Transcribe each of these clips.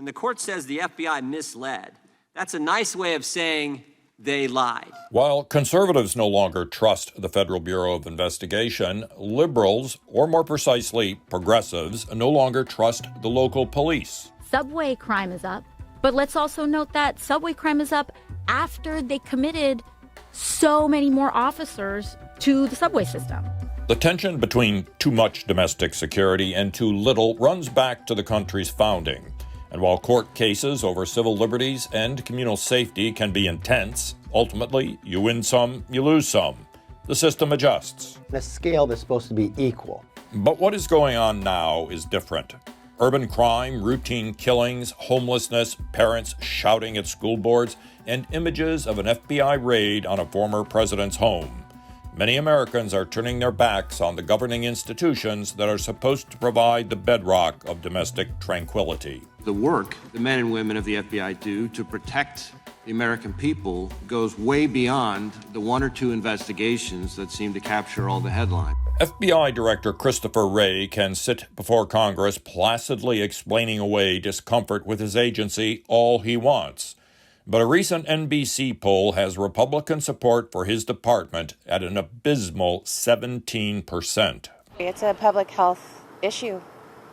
the court says the FBI misled, that's a nice way of saying they lied. While conservatives no longer trust the Federal Bureau of Investigation, liberals, or more precisely, progressives, no longer trust the local police. Subway crime is up, but let's also note that subway crime is up after they committed so many more officers to the subway system. The tension between too much domestic security and too little runs back to the country's founding. And while court cases over civil liberties and communal safety can be intense, ultimately, you win some, you lose some. The system adjusts. The scale that's supposed to be equal. But what is going on now is different. Urban crime, routine killings, homelessness, parents shouting at school boards, and images of an FBI raid on a former president's home. Many Americans are turning their backs on the governing institutions that are supposed to provide the bedrock of domestic tranquility. The work the men and women of the FBI do to protect the American people goes way beyond the one or two investigations that seem to capture all the headlines. FBI Director Christopher Wray can sit before Congress placidly explaining away discomfort with his agency all he wants. But a recent NBC poll has Republican support for his department at an abysmal 17%. It's a public health issue.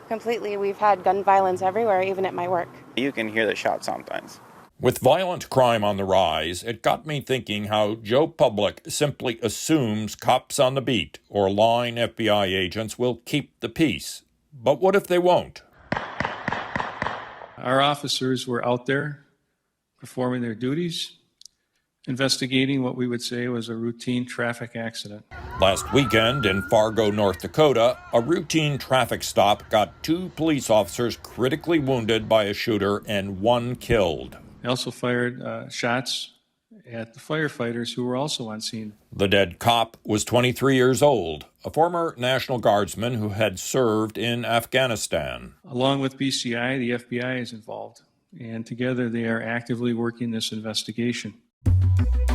Completely. We've had gun violence everywhere, even at my work. You can hear the shots sometimes. With violent crime on the rise, it got me thinking how Joe Public simply assumes cops on the beat or line FBI agents will keep the peace. But what if they won't? Our officers were out there performing their duties, investigating what we would say was a routine traffic accident. Last weekend in Fargo, North Dakota, a routine traffic stop got 2 police officers critically wounded by a shooter and 1 killed. They also fired shots at the firefighters who were also on scene. The dead cop was 23 years old, a former National Guardsman who had served in Afghanistan. Along with BCI, the FBI is involved, and together they are actively working this investigation.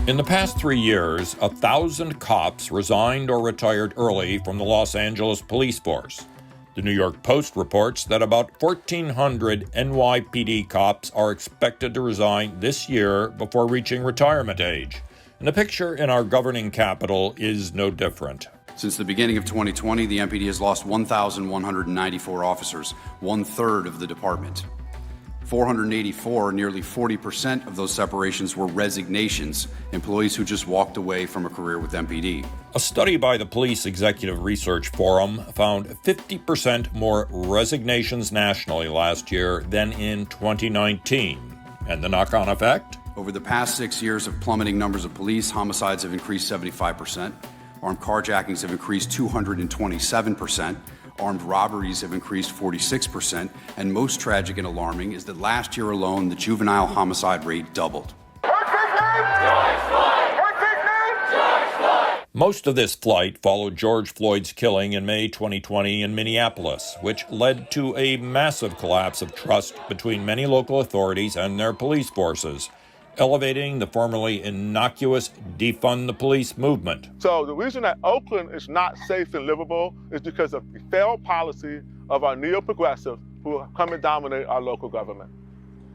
In the past 3 years, 1,000 cops resigned or retired early from the Los Angeles police force. The New York Post reports that about 1,400 NYPD cops are expected to resign this year before reaching retirement age. And the picture in our governing capital is no different. Since the beginning of 2020, the MPD has lost 1,194 officers, 1/3 of the department. 484, nearly 40% of those separations were resignations, employees who just walked away from a career with MPD. A study by the Police Executive Research Forum found 50% more resignations nationally last year than in 2019. And the knock-on effect? Over the past 6 years of plummeting numbers of police, homicides have increased 75%, armed carjackings have increased 227%, armed robberies have increased 46%, and most tragic and alarming is that last year alone, the juvenile homicide rate doubled. Most of this flight followed George Floyd's killing in May 2020 in Minneapolis, which led to a massive collapse of trust between many local authorities and their police forces, elevating the formerly innocuous Defund the Police movement. So the reason that Oakland is not safe and livable is because of the failed policy of our neo-progressives who come and dominate our local government.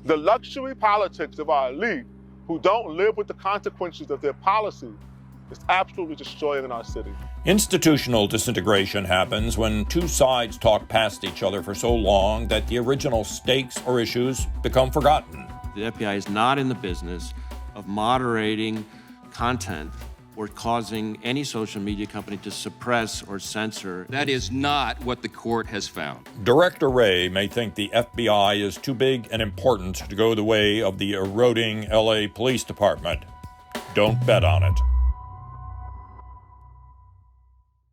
The luxury politics of our elite who don't live with the consequences of their policy is absolutely destroying our city. Institutional disintegration happens when two sides talk past each other for so long that the original stakes or issues become forgotten. The FBI is not in the business of moderating content or causing any social media company to suppress or censor. That is not what the court has found. Director Wray may think the FBI is too big and important to go the way of the eroding LA Police Department. Don't bet on it.